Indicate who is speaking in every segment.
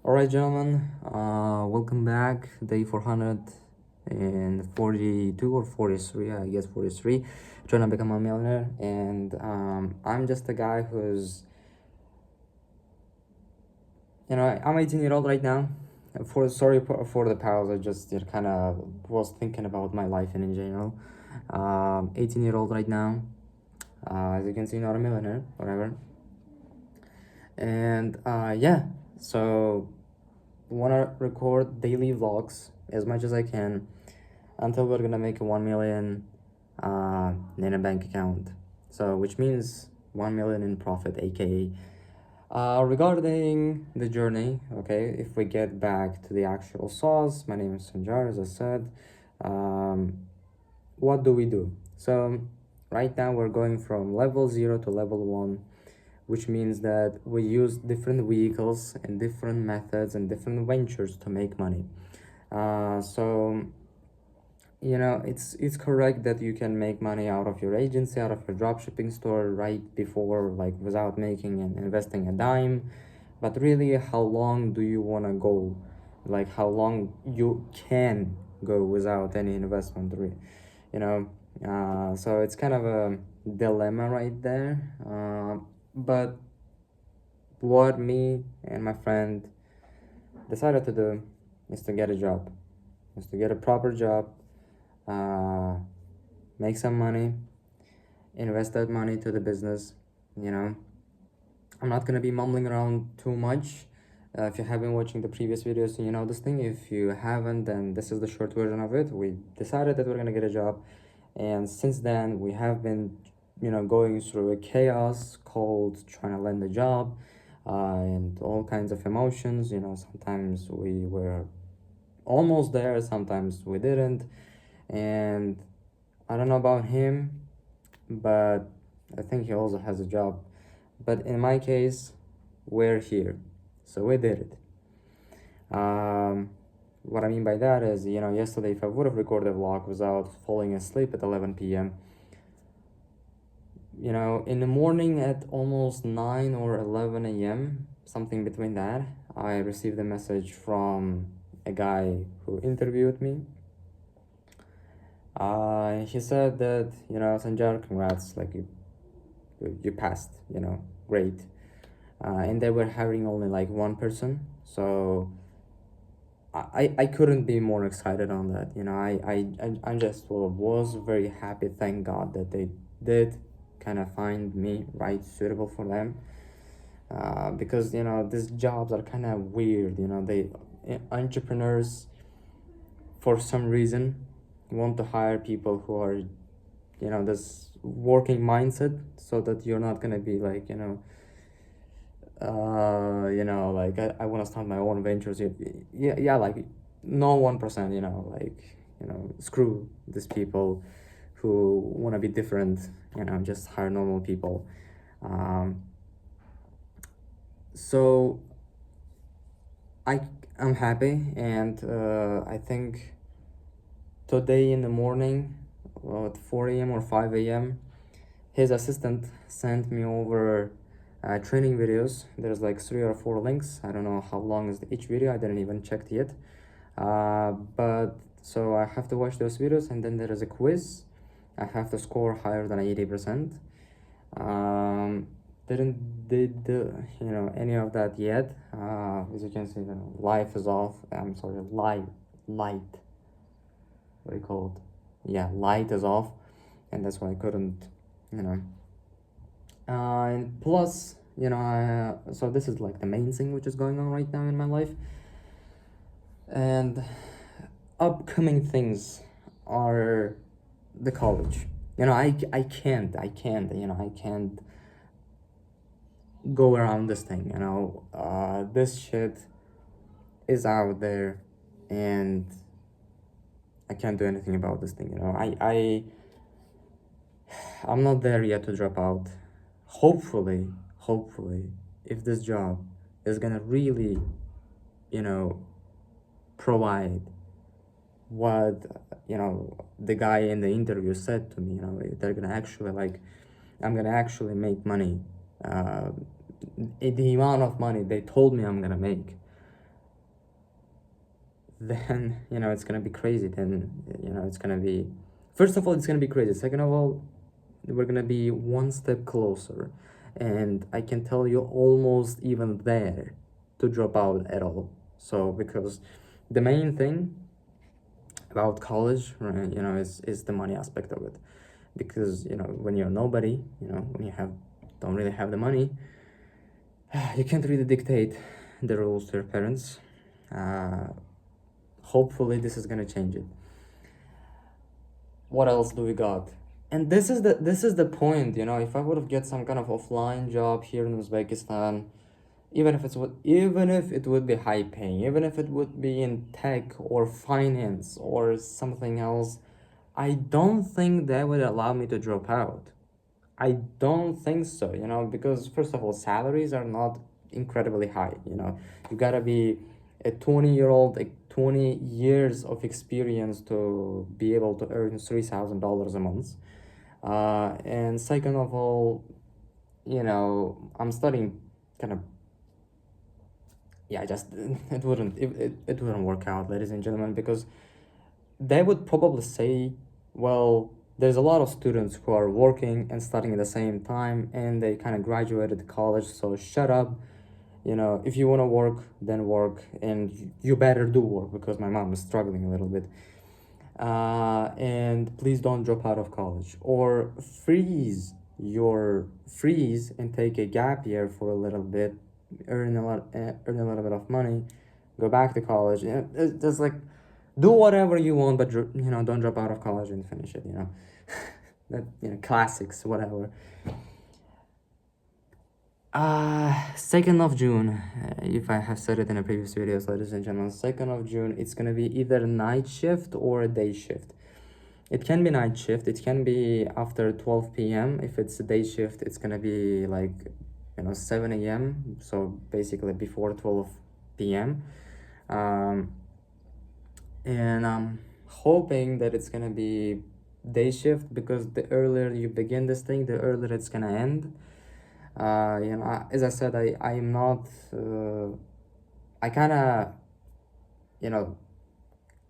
Speaker 1: All right, gentlemen, welcome back. Day 442 or 43, I guess 43, trying to become a millionaire. And I'm just a guy who's, I'm 18-year-old right now. For the pause, I just kind of was thinking about my life in general. 18-year-old right now. As you can see, not a millionaire, whatever. And yeah, so want to record daily vlogs as much as I can until we're gonna make 1 million in a bank account. So which means 1 million in profit, aka regarding the journey. Okay, if we get back to the actual sauce, my name is Sanjar, as I said. What do we do? So right now we're going from level 0 to level 1, which means that we use different vehicles and different methods and different ventures to make money. So it's correct that you can make money out of your agency, out of your dropshipping store right before, like, without making and investing a dime. But really, how long do you want to go? Like, how long you can go without any investment, you know so it's kind of a dilemma right there. But what me and my friend decided to do is to get a job, is to get a proper job, uh, make some money, invest that money to the business. I'm not gonna be mumbling around too much. If you have been watching the previous videos, you know this thing. If you haven't, then this is the short version of it. We decided that we're gonna get a job, and since then we have been going through a chaos called trying to land a job, and all kinds of emotions. Sometimes we were almost there, sometimes we didn't. And I don't know about him, but I think he also has a job. But in my case, we're here, so we did it. What I mean by that is, yesterday, if I would have recorded a vlog without falling asleep at 11 p.m., in the morning at almost 9 or 11 a.m., something between that, I received a message from a guy who interviewed me. He said that, Sanjar, congrats, like you passed, great. And they were hiring only like one person, so I couldn't be more excited on that. I just was very happy. Thank God that they did kind of find me right, suitable for them. Because these jobs are kind of weird. They entrepreneurs, for some reason, want to hire people who are this working mindset, so that you're not gonna be like like I want to start my own ventures. Yeah, like no 1%, screw these people who want to be different. Just hire normal people. So I'm happy, and I think today in the morning, well, at 4 a.m. or 5 a.m., his assistant sent me over training videos. There's like 3 or 4 links. I don't know how long is each video. I didn't even check it yet. But so I have to watch those videos, and then there is a quiz. I have to score higher than 80%. Didn't did any of that yet. As you can see, the life is off. I'm sorry, light. What do you call it? Yeah, light is off, and that's why I couldn't. And plus, so this is like the main thing which is going on right now in my life. And upcoming things are the college. I can't go around this thing. This shit is out there, and I can't do anything about this thing. I'm not there yet to drop out. Hopefully, if this job is gonna really, provide what the guy in the interview said to me, they're gonna actually, like, I'm gonna actually make money, the amount of money they told me I'm gonna make. then it's gonna be crazy. Then it's gonna be, first of all, it's gonna be crazy. Second of all, we're gonna be one step closer, and I can tell you almost even there to drop out at all. So because the main thing about college, right, is the money aspect of it. Because when you're nobody, when you don't really have the money, you can't really dictate the rules to your parents. uh, Hopefully this is gonna change it. What else do we got? And this is the point. If I would have get some kind of offline job here in Uzbekistan, even if it would be high paying, even if it would be in tech or finance or something else, I don't think that would allow me to drop out. I don't think so, because first of all, salaries are not incredibly high. You gotta be a 20-year-old, like 20 years of experience to be able to earn $3,000 a month. And second of all, I'm studying kind of, yeah, just it wouldn't work out, ladies and gentlemen, because they would probably say, well, there's a lot of students who are working and studying at the same time, and they kind of graduated college, so shut up. If you want to work, then work, and you better do work, because my mom is struggling a little bit. And please don't drop out of college, or freeze and take a gap year for a little bit, earn a little bit of money, go back to college. It's just like, do whatever you want, but don't drop out of college and finish it. That classics, whatever. 2nd of June, if I have said it in a previous videos, ladies and gentlemen, 2nd of June, it's gonna be either night shift or a day shift. It can be night shift, it can be after 12 p.m. If it's a day shift, it's gonna be like 7 a.m. So basically before 12 p.m. And I'm hoping that it's gonna be day shift, because the earlier you begin this thing, the earlier it's gonna end. As I said, I am not I kind of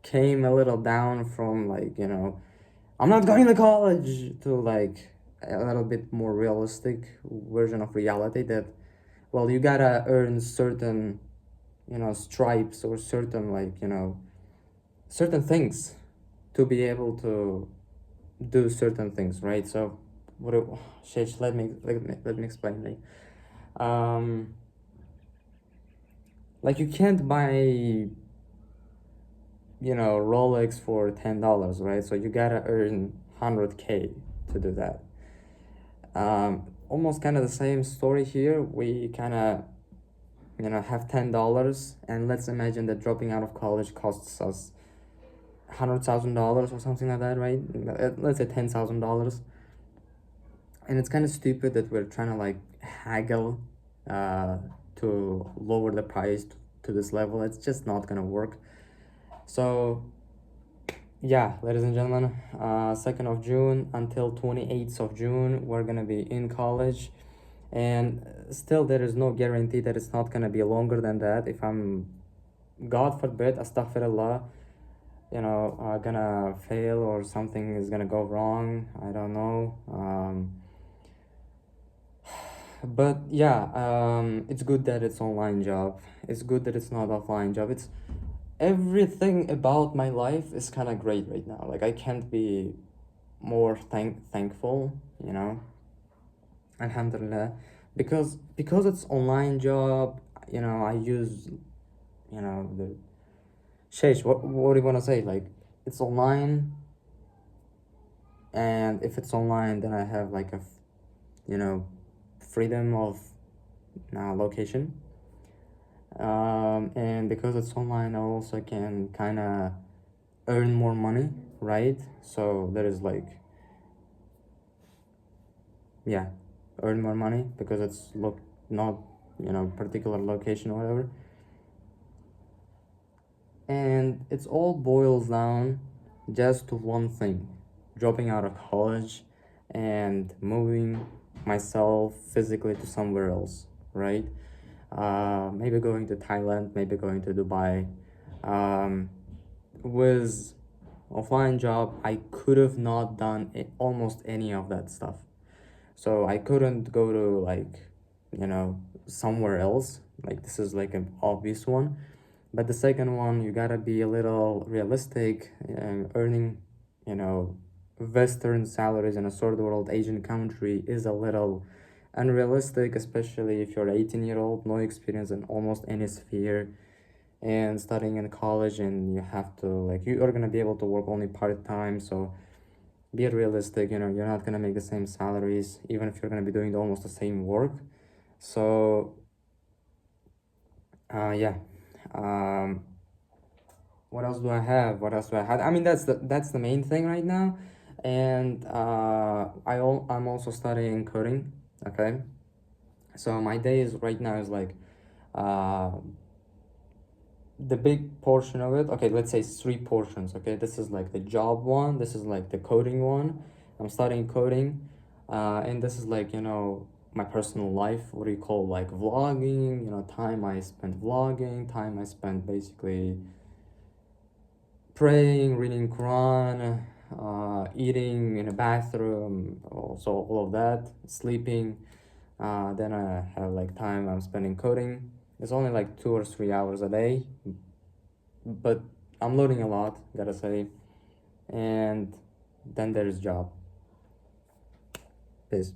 Speaker 1: came a little down from, like, I'm not going to college, to like a little bit more realistic version of reality, that, well, you gotta earn certain stripes, or certain, like, certain things to be able to do certain things, right? So Shesh, let me explain. Like you can't buy Rolex for $10, right? So you gotta earn 100K to do that. Almost kind of the same story here. We kind of have $10, and let's imagine that dropping out of college costs us $100,000 or something like that, right? Let's say $10,000. And it's kind of stupid that we're trying to like haggle to lower the price to this level. It's just not gonna work. So yeah, ladies and gentlemen, 2nd of June until 28th of June, we're gonna be in college, and still there is no guarantee that it's not gonna be longer than that. If I'm, God forbid, astaghfirullah, gonna fail, or something is gonna go wrong, I don't know. But yeah, it's good that it's online job. It's good that it's not offline job. It's everything about my life is kind of great right now. Like I can't be more thankful, alhamdulillah, because it's online job. I use the sheesh. What do you want to say? Like, it's online, and if it's online, then I have like a freedom of location. And because it's online, I also can kind of earn more money, right? So there is like, yeah, earn more money because it's not particular location or whatever. And it's all boils down just to one thing: dropping out of college and moving myself physically to somewhere else, right? Maybe going to Thailand, maybe going to Dubai, with offline job, I could have not done almost any of that stuff. So I couldn't go to like, somewhere else. Like this is like an obvious one. But the second one, you gotta be a little realistic. Earning, you know, Western salaries in a third world Asian country is a little unrealistic, especially if you're 18-year-old, no experience in almost any sphere, and studying in college, and you have to like you are gonna be able to work only part-time. So be realistic, you're not gonna make the same salaries even if you're gonna be doing almost the same work. So yeah. um what else do I have? I mean, that's the main thing right now. And I'm also studying coding. Okay, so my days right now is like, uh the big portion of it, okay, let's say 3 portions. Okay, this is like the job one, this is like the coding one, I'm studying coding, and this is like, my personal life, what do you call, like vlogging, time I spend vlogging, time I spend basically praying, reading Quran, eating in a bathroom, also all of that, sleeping. Then I have like time I'm spending coding. It's only like 2 or 3 hours a day, but I'm learning a lot, gotta say. And then there's job. Peace.